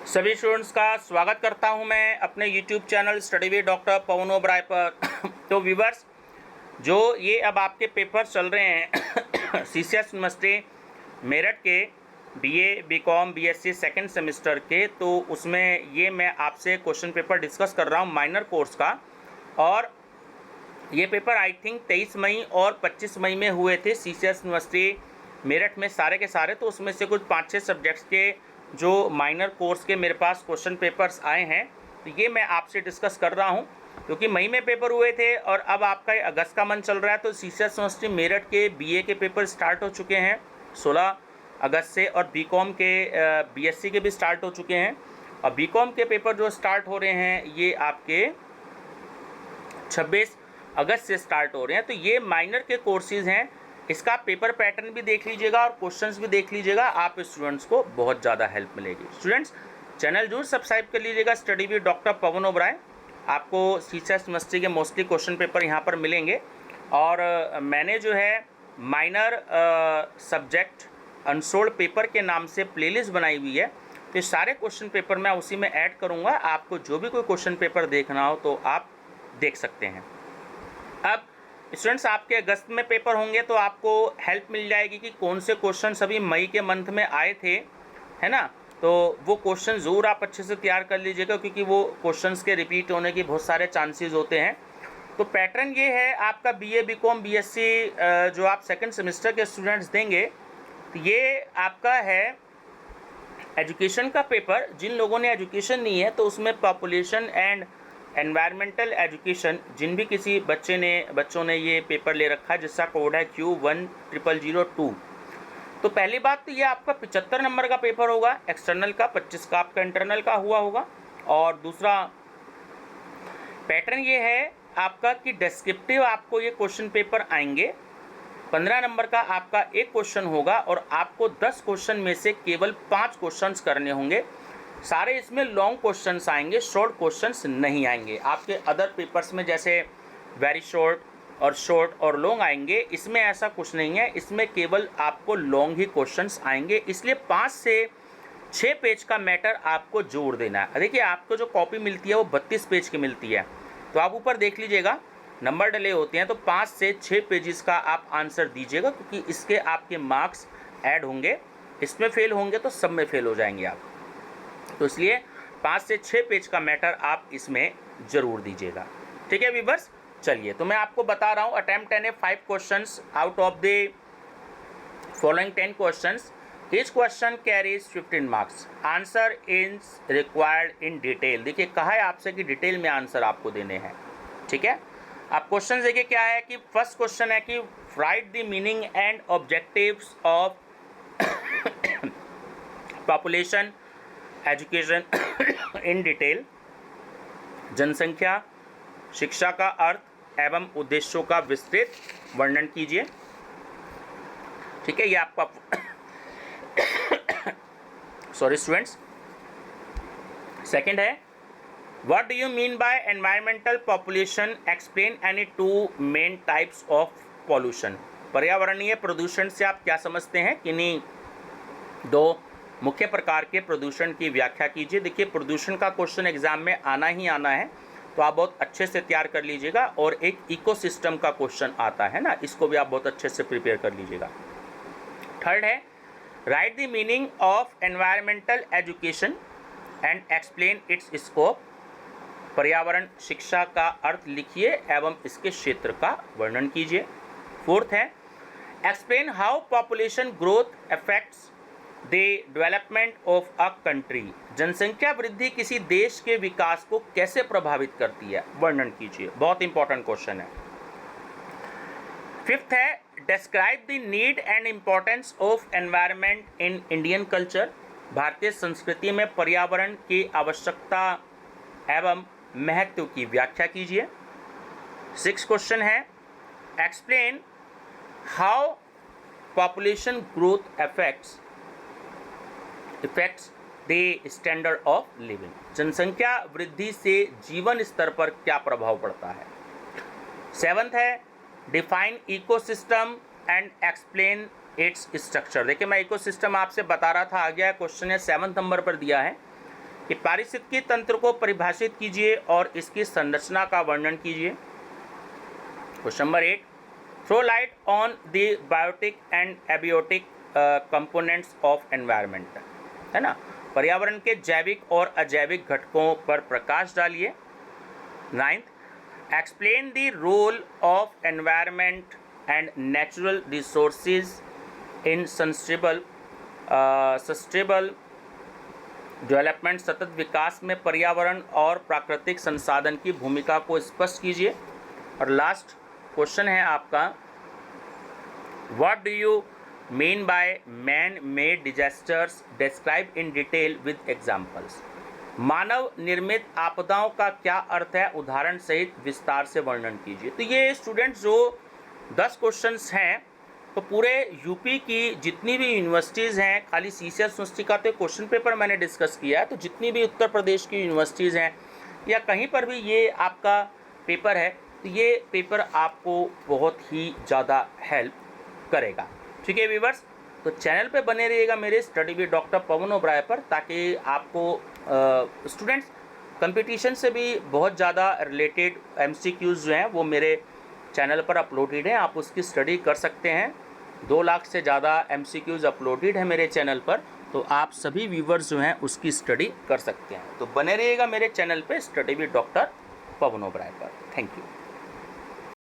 सभी स्टूडेंट्स का स्वागत करता हूं मैं अपने YouTube channel study with doctor Pawan Oberoi पर। तो व्यूअर्स, जो ये अब आपके पेपर चल रहे हैं CCS यूनिवर्सिटी मेरठ के BA BCom BSc second semester के, तो उसमें ये मैं आपसे क्वेश्चन पेपर डिस्कस कर रहा हूं माइनर कोर्स का। और ये पेपर आई थिंक 23 मई और 25 मई में हुए थे CCS यूनिवर्सिटी मेरठ में सारे के सारे। तो उसमें से कुछ 5-6 सब्जेक्ट्स के जो माइनर कोर्स के मेरे पास क्वेश्चन पेपर्स आए हैं, तो ये मैं आपसे डिस्कस कर रहा हूँ क्योंकि मई में पेपर हुए थे और अब आपका अगस्त का मंथ चल रहा है। तो CCS यूनिवर्सिटी मेरठ के BA के पेपर स्टार्ट हो चुके हैं 16 अगस्त से, और BCom के BSc के भी स्टार्ट हो चुके हैं। और BCom के पेपर जो स्टार्ट हो रहे हैं ये आपके 26 अगस्त से स्टार्ट हो रहे हैं। तो ये माइनर के कोर्सेज हैं, इसका पेपर पैटर्न भी देख लीजिएगा और क्वेश्चंस भी देख लीजिएगा, आप स्टूडेंट्स को बहुत ज़्यादा हेल्प मिलेगी। स्टूडेंट्स, चैनल जरूर सब्सक्राइब कर लीजिएगा study with doctor Pawan Oberoi. आपको CCS यूनिवर्सिटी के मोस्टली क्वेश्चन पेपर यहाँ पर मिलेंगे। और मैंने जो है माइनर सब्जेक्ट अनसोल्ड पेपर के नाम से प्लेलिस्ट बनाई हुई है, तो सारे क्वेश्चन पेपर मैं उसी में ऐड करूँगा। आपको जो भी कोई क्वेश्चन पेपर देखना हो तो आप देख सकते हैं। अब स्टूडेंट्स, आपके अगस्त में पेपर होंगे तो आपको हेल्प मिल जाएगी कि कौन से क्वेश्चन सभी मई के मंथ में आए थे, है ना। तो वो क्वेश्चन ज़रूर आप अच्छे से तैयार कर लीजिएगा क्योंकि वो क्वेश्चंस के रिपीट होने की बहुत सारे चांसेस होते हैं। तो पैटर्न ये है आपका BA BCom BSc जो आप सेकंड सेमेस्टर के स्टूडेंट्स देंगे, तो ये आपका है एजुकेशन का पेपर। जिन लोगों ने एजुकेशन नहीं है तो उसमें पॉपुलेशन एंड एनवायरमेंटल एजुकेशन, जिन भी किसी बच्चों ने ये पेपर ले रखा है जिसका कोड है Q10002। तो पहली बात तो ये आपका 75 नंबर का पेपर होगा एक्सटर्नल का, 25 का आपका इंटरनल का हुआ होगा। और दूसरा पैटर्न ये है आपका कि डिस्क्रिप्टिव आपको ये क्वेश्चन पेपर आएंगे। 15 नंबर का आपका एक क्वेश्चन होगा और आपको 10 क्वेश्चन में से केवल 5 क्वेश्चंस करने होंगे। सारे इसमें लॉन्ग क्वेश्चंस आएंगे, शॉर्ट क्वेश्चंस नहीं आएंगे। आपके अदर पेपर्स में जैसे वेरी शॉर्ट और लॉन्ग आएंगे, इसमें ऐसा कुछ नहीं है। इसमें केवल आपको लॉन्ग ही क्वेश्चंस आएंगे, इसलिए 5 से 6 पेज का मैटर आपको जोड़ देना है। देखिए, आपको जो कॉपी मिलती है वो 32 पेज की मिलती है, तो आप ऊपर देख लीजिएगा नंबर डले होते हैं। तो 5 से 6 पेजेस का आप आंसर दीजिएगा क्योंकि इसके आपके मार्क्स ऐड होंगे। इसमें फेल होंगे तो सब में फेल हो जाएंगे आप, तो इसलिए 5 से 6 पेज का मैटर आप इसमें जरूर दीजिएगा। ठीक है व्यूअर्स, चलिए तो मैं आपको बता रहा हूँ। अटेम्प्ट 10 है 5 questions out of the following 10 questions. Each question carries 15 marks. Answer is required in detail. देखिए, कहा है आपसे कि डिटेल में आंसर आपको देने हैं। ठीक है, आप क्वेश्चन देखिए क्या है कि फर्स्ट क्वेश्चन है कि right the meaning and objectives of population education in detail. जनसंख्या शिक्षा का अर्थ एवं उद्देश्यों का विस्तृत वर्णन कीजिए। ठीक है, ये आपका सॉरी स्टूडेंट्स। सेकंड है what do you mean bye environmental population, explain any 2 main types of pollution. पर्यावरणीय प्रदूषण से आप क्या समझते हैं, किन्हीं 2 मुख्य प्रकार के प्रदूषण की व्याख्या कीजिए। देखिए, प्रदूषण का क्वेश्चन एग्जाम में आना ही आना है, तो आप बहुत अच्छे से तैयार कर लीजिएगा। और एक इकोसिस्टम का क्वेश्चन आता है ना, इसको भी आप बहुत अच्छे से प्रिपेयर कर लीजिएगा। थर्ड है right the meaning of environmental education and explain it's scope. पर्यावरण शिक्षा का अर्थ लिखिए एवं इसके क्षेत्र का वर्णन कीजिए। फोर्थ है explain how population growth affects the development of a country. जनसंख्या वृद्धि किसी देश के विकास को कैसे प्रभावित करती है, वर्णन कीजिए। बहुत इंपॉर्टेंट क्वेश्चन है। फिफ्थ है describe the need and importance of environment in Indian culture. भारतीय संस्कृति में पर्यावरण की आवश्यकता एवं महत्व की व्याख्या कीजिए। 6 क्वेश्चन है explain how population growth affects the standard of living. जनसंख्या वृद्धि से जीवन स्तर पर क्या प्रभाव पड़ता है। 7th है define ecosystem and explain its structure. देखिए, मैं इकोसिस्टम आपसे बता रहा था, आ गया क्वेश्चन है 7th नंबर पर दिया है कि पारिस्थितिकी तंत्र को परिभाषित कीजिए और इसकी संरचना का वर्णन कीजिए। Question number 8, throw light on the biotic and abiotic components of environment, है ना, पर्यावरण के जैविक और अजैविक घटकों पर प्रकाश डालिए। 9th, explain the role of environment and natural resources in sustainable development, सतत विकास में पर्यावरण और प्राकृतिक संसाधन की भूमिका को स्पष्ट कीजिए। और लास्ट क्वेश्चन है आपका, what do you mean by man made disasters, describe in detail with examples. मानव निर्मित आपदाओं का क्या अर्थ है, उदाहरण सहित विस्तार से वर्णन कीजिए। तो ये स्टूडेंट्स जो 10 क्वेश्चंस हैं, तो पूरे यूपी की जितनी भी यूनिवर्सिटीज़ हैं, खाली सीसीएस यूनिवर्सिटी का तो क्वेश्चन पेपर मैंने डिस्कस किया है, तो जितनी भी उत्तर प्रदेश की यूनिवर्सिटीज़ हैं या कहीं पर भी ये आपका पेपर है, तो ये पेपर आपको बहुत ही ज़्यादा हेल्प करेगा। ठीक है व्यूअर्स, तो चैनल पे बने रहिएगा मेरे study with doctor Pawan Oberoi पर, ताकि आपको स्टूडेंट्स कंपटीशन से भी बहुत ज़्यादा रिलेटेड एमसीक्यूज़ जो हैं वो मेरे चैनल पर अपलोडेड हैं, आप उसकी स्टडी कर सकते हैं। 2 लाख से ज़्यादा एमसीक्यूज़ अपलोडेड है मेरे चैनल पर, तो आप सभी व्यूवर्स जो हैं उसकी स्टडी कर सकते हैं। तो बने रहिएगा मेरे चैनल पे study with doctor Pawan Oberoi पर। Thank you.